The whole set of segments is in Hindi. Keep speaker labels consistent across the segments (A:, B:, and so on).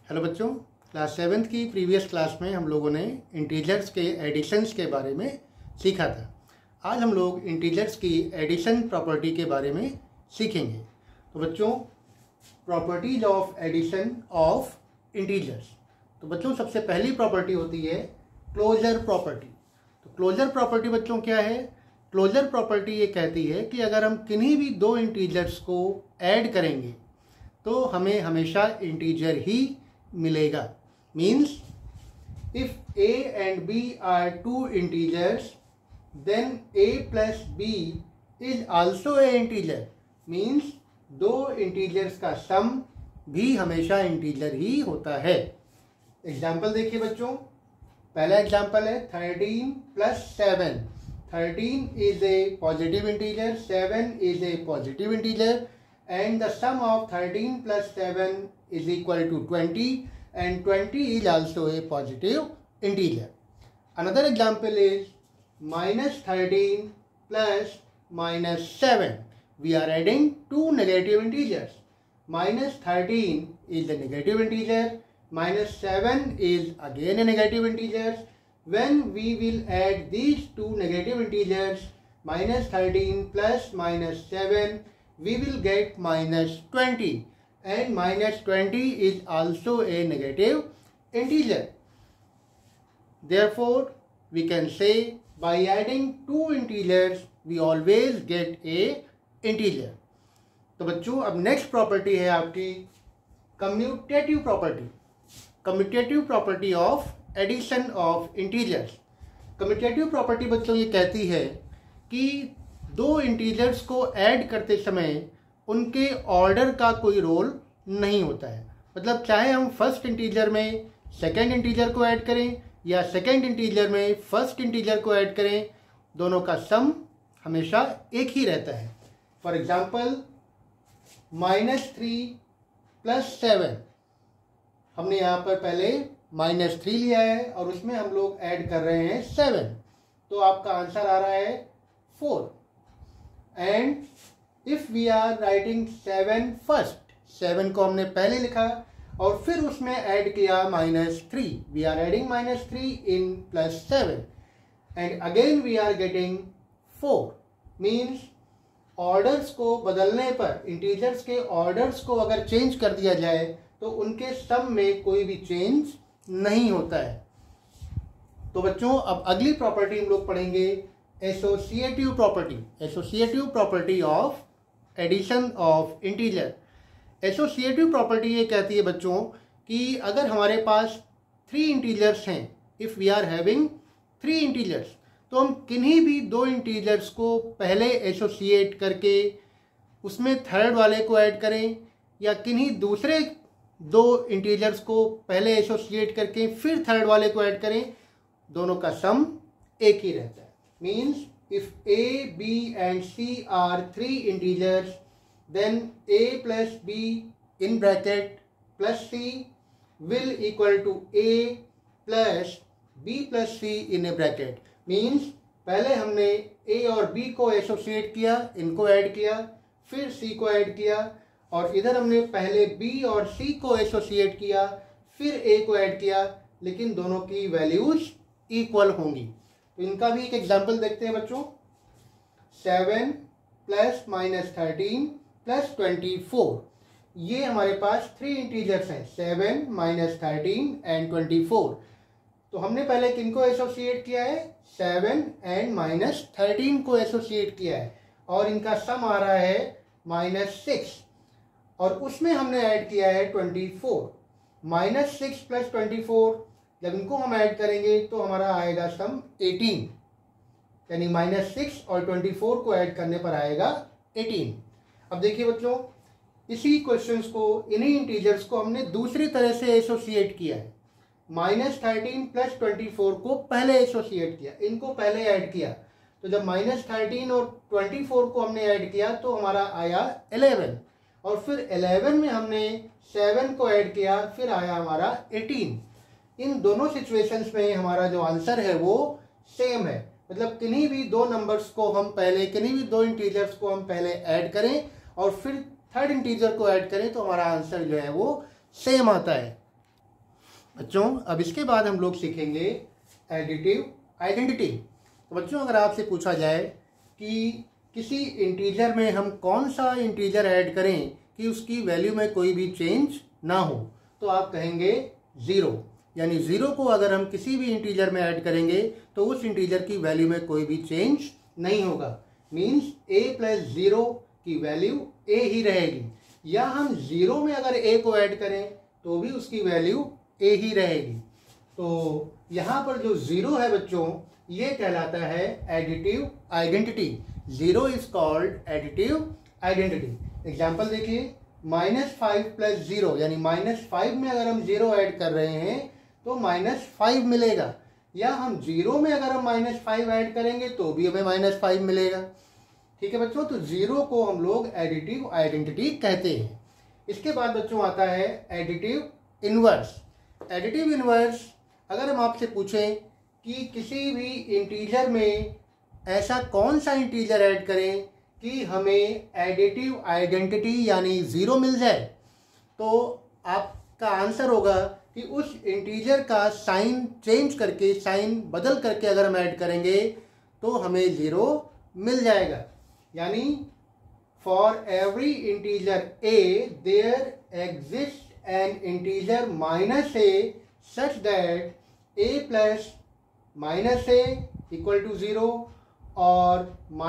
A: हेलो बच्चों, क्लास 7th की प्रीवियस क्लास में हम लोगों ने इंटीजर्स के एडिशंस के बारे में सीखा था। आज हम लोग इंटीजर्स की एडिशन प्रॉपर्टी के बारे में सीखेंगे। तो बच्चों, properties of addition of integers. तो बच्चों, सबसे पहली प्रॉपर्टी होती है क्लोजर प्रॉपर्टी। तो क्लोजर प्रॉपर्टी बच्चों क्या है? क्लोजर प्रॉपर्टी ये कहती है कि अगर हम किन्हीं भी दो इंटीजर्स को ऐड करेंगे तो हमें हमेशा इंटीजर ही मिलेगा। Means if a and b are two integers, then a plus b is also a integer। Means दो इंटीजर्स का सम भी हमेशा इंटीजर ही होता है। एग्जाम्पल देखिए बच्चों, पहला एग्जाम्पल है 13 plus 7। 13 is a positive integer, 7 is a positive integer, and the sum of 13 plus 7 is equal to 20, and 20 is also a positive integer. Another example is minus 13 plus minus 7. We are adding two negative integers. Minus 13 is a negative integer, minus 7 is again a negative integer. When we will add these two negative integers, minus 13 plus minus 7, we will get minus 20, and minus 20 is also a negative integer. Therefore, we can say by adding two integers, we always get a integer. तो बच्चों, अब नेक्स्ट प्रॉपर्टी है आपकी commutative property. Commutative property of addition of integers. Commutative property बच्चों ये कहती है कि दो इंटीजर्स को ऐड करते समय उनके ऑर्डर का कोई रोल नहीं होता है। मतलब चाहे हम फर्स्ट इंटीजर में सेकंड इंटीजर को ऐड करें या सेकंड इंटीजर में फर्स्ट इंटीजर को ऐड करें, दोनों का सम हमेशा एक ही रहता है। फॉर एग्जाम्पल -3 प्लस 7, हमने यहाँ पर पहले -3 लिया है और उसमें हम लोग ऐड कर रहे हैं 7, तो आपका आंसर आ रहा है 4। And if we are writing 7 first, 7 को हमने पहले लिखा और फिर उसमें ऐड किया -3, we are adding -3 in plus 7 and again we are getting 4। Means orders को बदलने पर, इंटीजर्स के ऑर्डर्स को अगर चेंज कर दिया जाए तो उनके सम में कोई भी चेंज नहीं होता है। तो बच्चों, अब अगली प्रॉपर्टी हम लोग पढ़ेंगे associative property. Associative property of addition of integer. Associative property ये कहती है बच्चों कि अगर हमारे पास 3 इंटीजर्स हैं, if we are having 3 integers, तो हम किन्हीं भी दो इंटीजर्स को पहले एसोसिएट करके उसमें थर्ड वाले को ऐड करें या किन्हीं दूसरे दो इंटीजर्स को पहले एसोसिएट करके फिर थर्ड वाले को ऐड करें, दोनों का सम एक ही रहता है। Means if a, b and c are 3 integers, then a plus b in bracket plus c will equal to a plus b plus c in a bracket। Means पहले हमने a और b को एसोसिएट किया, इनको ऐड किया, फिर c को ऐड किया, और इधर हमने पहले b और c को एसोसिएट किया, फिर a को ऐड किया, लेकिन दोनों की वैल्यूज इक्वल होंगी। तो इनका भी एक एग्जाम्पल देखते हैं बच्चों। 7 प्लस -13 प्लस 24, ये हमारे पास 3 इंटीजर्स हैं, 7 -13 एंड 24। तो हमने पहले किनको एसोसिएट किया है? 7 एंड -13 को एसोसिएट किया है और इनका सम आ रहा है -6, और उसमें हमने ऐड किया है 24। -6 प्लस 24, जब इनको हम ऐड करेंगे तो हमारा आएगा सम 18, यानी -6 और 24 को ऐड करने पर आएगा 18। अब देखिए बच्चों, इसी क्वेश्चंस को, इन्हीं इंटीजर्स को हमने दूसरी तरह से एसोसिएट किया है। -13 प्लस 24 को पहले एसोसिएट किया, इनको पहले ऐड किया, तो जब -13 और 24 को हमने ऐड किया तो हमारा आया 11, और फिर 11 में हमने 7 को ऐड किया, फिर आया हमारा 18। इन दोनों सिचुएशंस में हमारा जो आंसर है वो सेम है। मतलब किन्हीं भी दो नंबर्स को हम पहले, किन्हीं भी दो इंटीजर्स को हम पहले ऐड करें और फिर थर्ड इंटीजर को ऐड करें तो हमारा आंसर जो है वो सेम आता है। बच्चों अब इसके बाद हम लोग सीखेंगे एडिटिव आइडेंटिटी। तो बच्चों अगर आपसे पूछा जाए कि किसी इंटीजर में हम कौन सा इंटीजर ऐड करें कि उसकी वैल्यू में कोई भी चेंज ना हो, तो आप कहेंगे 0। यानी 0 को अगर हम किसी भी इंटीजर में ऐड करेंगे तो उस इंटीजर की वैल्यू में कोई भी चेंज नहीं होगा। मीन्स a + 0 की वैल्यू a ही रहेगी, या हम 0 में अगर a को ऐड करें तो भी उसकी वैल्यू a ही रहेगी। तो यहाँ पर जो 0 है बच्चों, ये कहलाता है additive identity. 0 is called additive identity. Example देखिए, -5 + 0 यानी -5 में अगर हम 0 ऐड कर रहे हैं तो -5 मिलेगा, या हम 0 में अगर हम -5 ऐड करेंगे तो भी हमें -5 मिलेगा। ठीक है बच्चों, तो 0 को हम लोग एडिटिव आइडेंटिटी कहते हैं। इसके बाद बच्चों आता है एडिटिव इनवर्स। एडिटिव इनवर्स अगर हम आपसे पूछें कि किसी भी इंटीजर में ऐसा कौन सा इंटीजर ऐड करें कि हमें एडिटिव आइडेंटिटी यानी 0 मिल जाए, तो आपका आंसर होगा कि उस इंटीजर का साइन चेंज करके, साइन बदल करके अगर हम ऐड करेंगे तो हमें 0 मिल जाएगा। यानी for every integer a there exist an integer -a such that a + -a = 0 और -a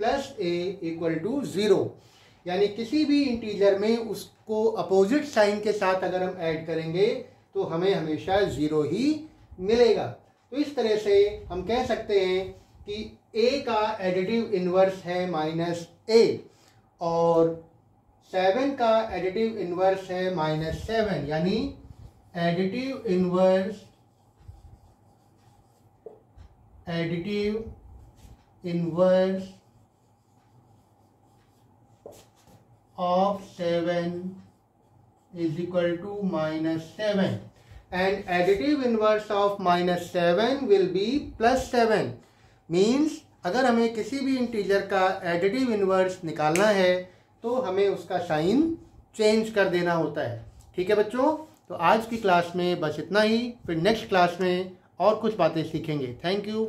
A: + a = 0। यानी किसी भी इंटीजर में उसको अपोजिट साइन के साथ अगर हम ऐड करेंगे तो हमें हमेशा 0 ही मिलेगा। तो इस तरह से हम कह सकते हैं कि a का एडिटिव इनवर्स है -a और 7 का एडिटिव इनवर्स है -7। यानी additive inverse of 7 is equal to -7, and additive inverse of -7 will be +7। Means अगर हमें किसी भी इंटीजर का एडिटिव इनवर्स निकालना है तो हमें उसका साइन चेंज कर देना होता है। ठीक है बच्चों, तो आज की क्लास में बस इतना ही। फिर नेक्स्ट क्लास में और कुछ बातें सीखेंगे। Thank you.